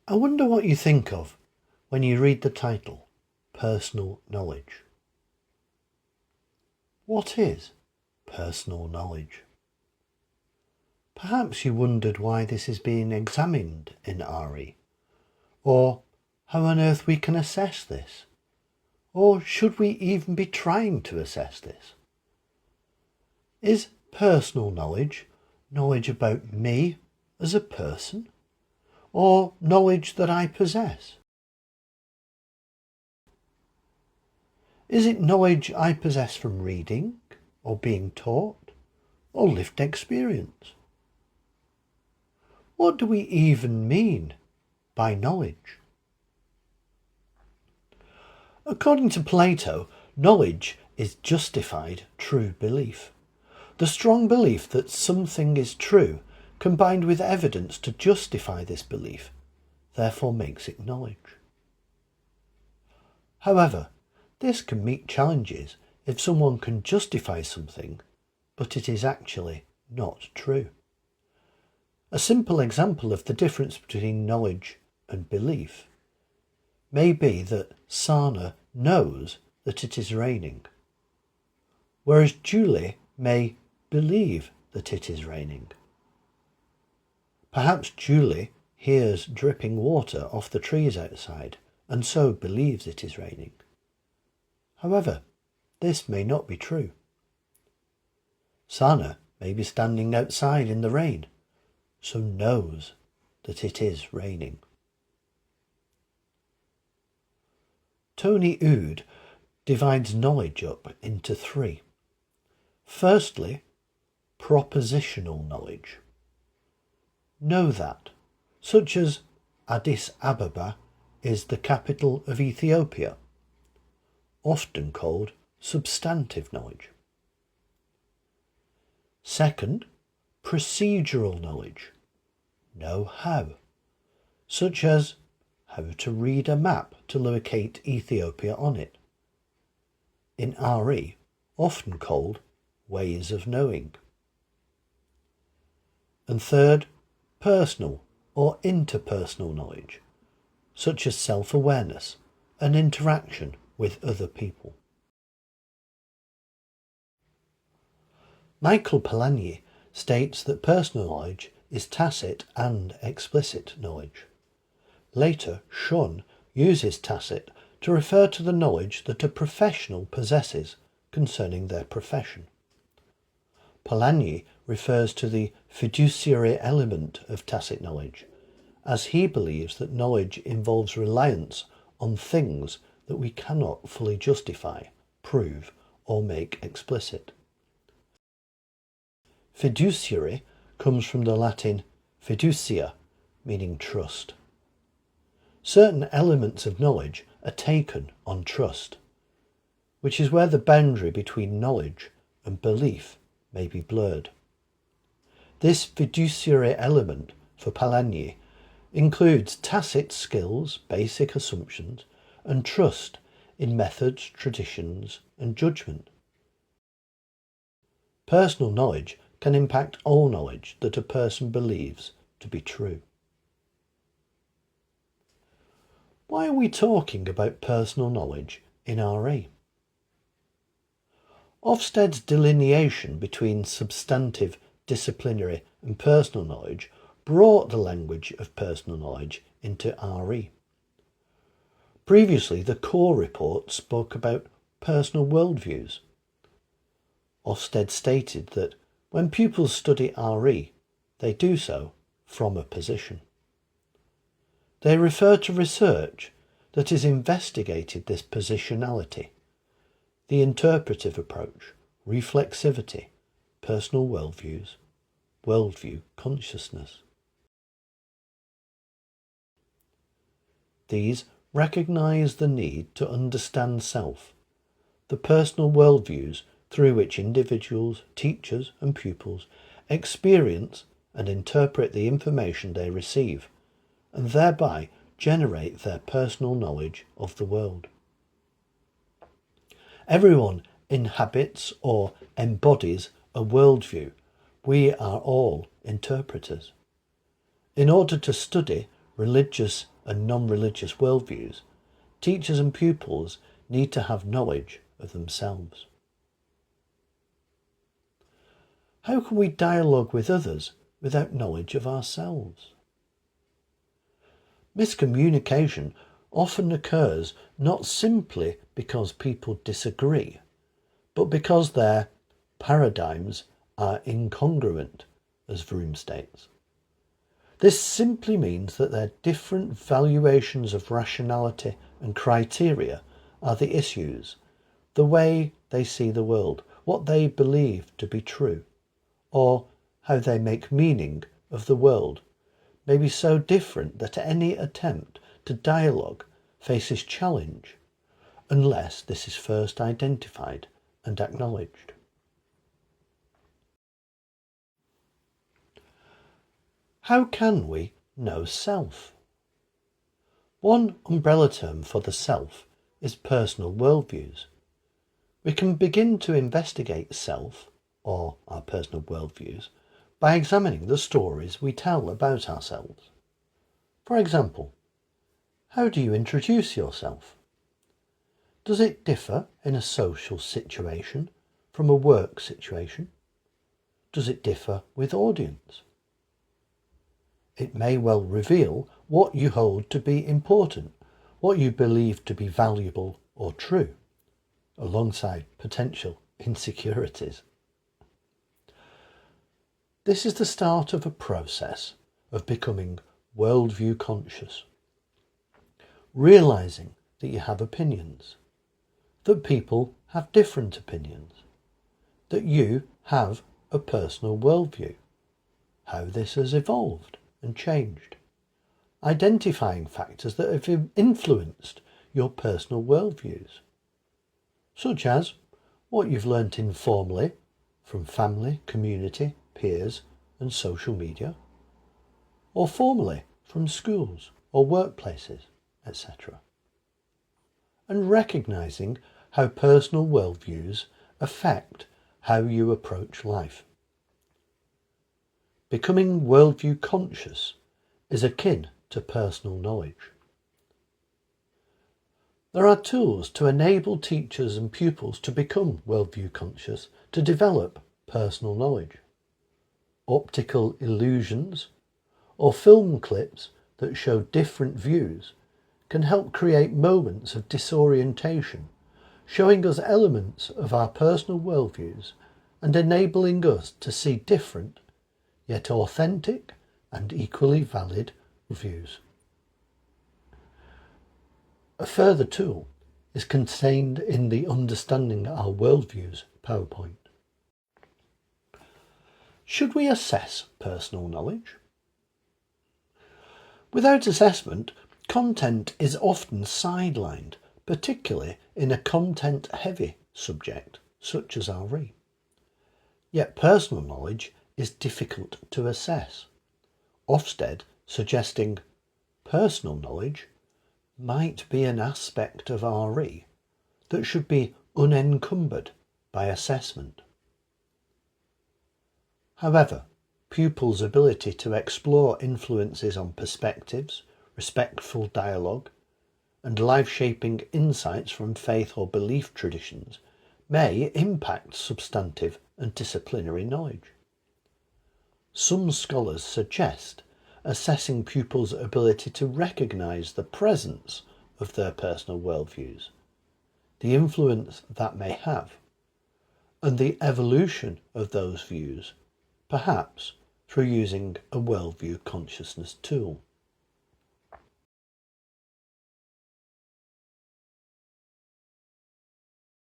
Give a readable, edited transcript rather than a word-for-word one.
I wonder what you think of when you read the title, Personal Knowledge. What is personal knowledge? Perhaps you wondered why this is being examined in RE, or how on earth we can assess this, or should we even be trying to assess this? Is personal knowledge knowledge about me as a person, or knowledge that I possess? Is it knowledge I possess from reading, or being taught, or lived experience? What do we even mean by knowledge? According to Plato, knowledge is justified true belief. The strong belief that something is true, combined with evidence to justify this belief, therefore makes it knowledge. However, this can meet challenges if someone can justify something, but it is actually not true. A simple example of the difference between knowledge and belief may be that Sana knows that it is raining, whereas Julie may believe that it is raining. Perhaps Julie hears dripping water off the trees outside and so believes it is raining. However, this may not be true. Sana may be standing outside in the rain, so knows that it is raining. Tony Oud divides knowledge up into three. Firstly, propositional knowledge. Know that, such as Addis Ababa is the capital of Ethiopia, often called substantive knowledge. Second, procedural knowledge. Know how, such as how to read a map to locate Ethiopia on it. In RE, often called ways of knowing. And third, personal or interpersonal knowledge, such as self-awareness and interaction with other people. Michael Polanyi states that personal knowledge is tacit and explicit knowledge. Later, Shun uses tacit to refer to the knowledge that a professional possesses concerning their profession. Polanyi refers to the fiduciary element of tacit knowledge, as he believes that knowledge involves reliance on things that we cannot fully justify, prove, or make explicit. Fiduciary comes from the Latin fiducia, meaning trust. Certain elements of knowledge are taken on trust, which is where the boundary between knowledge and belief may be blurred. This fiduciary element for Polanyi includes tacit skills, basic assumptions, and trust in methods, traditions, and judgment. Personal knowledge can impact all knowledge that a person believes to be true. Why are we talking about personal knowledge in RE? Ofsted's delineation between substantive, disciplinary and personal knowledge brought the language of personal knowledge into RE. Previously, the core report spoke about personal worldviews. Ofsted stated that when pupils study RE, they do so from a position. They refer to research that has investigated this positionality, the interpretive approach, reflexivity, personal worldviews, worldview consciousness. These recognise the need to understand self, the personal worldviews through which individuals, teachers and pupils experience and interpret the information they receive, and thereby generate their personal knowledge of the world. Everyone inhabits or embodies a worldview. We are all interpreters. In order to study religious and non-religious worldviews, teachers and pupils need to have knowledge of themselves. How can we dialogue with others without knowledge of ourselves? Miscommunication often occurs not simply because people disagree, but because their paradigms are incongruent, as Vroom states. This simply means that their different valuations of rationality and criteria are the issues, the way they see the world, what they believe to be true, or how they make meaning of the world may be so different that any attempt to dialogue faces challenge unless this is first identified and acknowledged. How can we know self? One umbrella term for the self is personal worldviews. We can begin to investigate self, or our personal worldviews, by examining the stories we tell about ourselves. For example, how do you introduce yourself? Does it differ in a social situation from a work situation? Does it differ with audience? It may well reveal what you hold to be important, what you believe to be valuable or true, alongside potential insecurities. This is the start of a process of becoming worldview conscious, realising that you have opinions, that people have different opinions, that you have a personal worldview, how this has evolved and changed, identifying factors that have influenced your personal worldviews, such as what you've learnt informally from family, community, peers and social media, or formally from schools or workplaces, etc. And recognising how personal worldviews affect how you approach life. Becoming worldview conscious is akin to personal knowledge. There are tools to enable teachers and pupils to become worldview conscious to develop personal knowledge. Optical illusions or film clips that show different views can help create moments of disorientation, showing us elements of our personal worldviews and enabling us to see different, yet authentic and equally valid views. A further tool is contained in the Understanding Our Worldviews PowerPoint. Should we assess personal knowledge? Without assessment, content is often sidelined, particularly in a content-heavy subject such as RE. Yet personal knowledge is difficult to assess, Ofsted suggesting personal knowledge might be an aspect of RE that should be unencumbered by assessment. However, pupils' ability to explore influences on perspectives, respectful dialogue, and life-shaping insights from faith or belief traditions may impact substantive and disciplinary knowledge. Some scholars suggest assessing pupils' ability to recognise the presence of their personal worldviews, the influence that may have, and the evolution of those views, perhaps through using a worldview consciousness tool.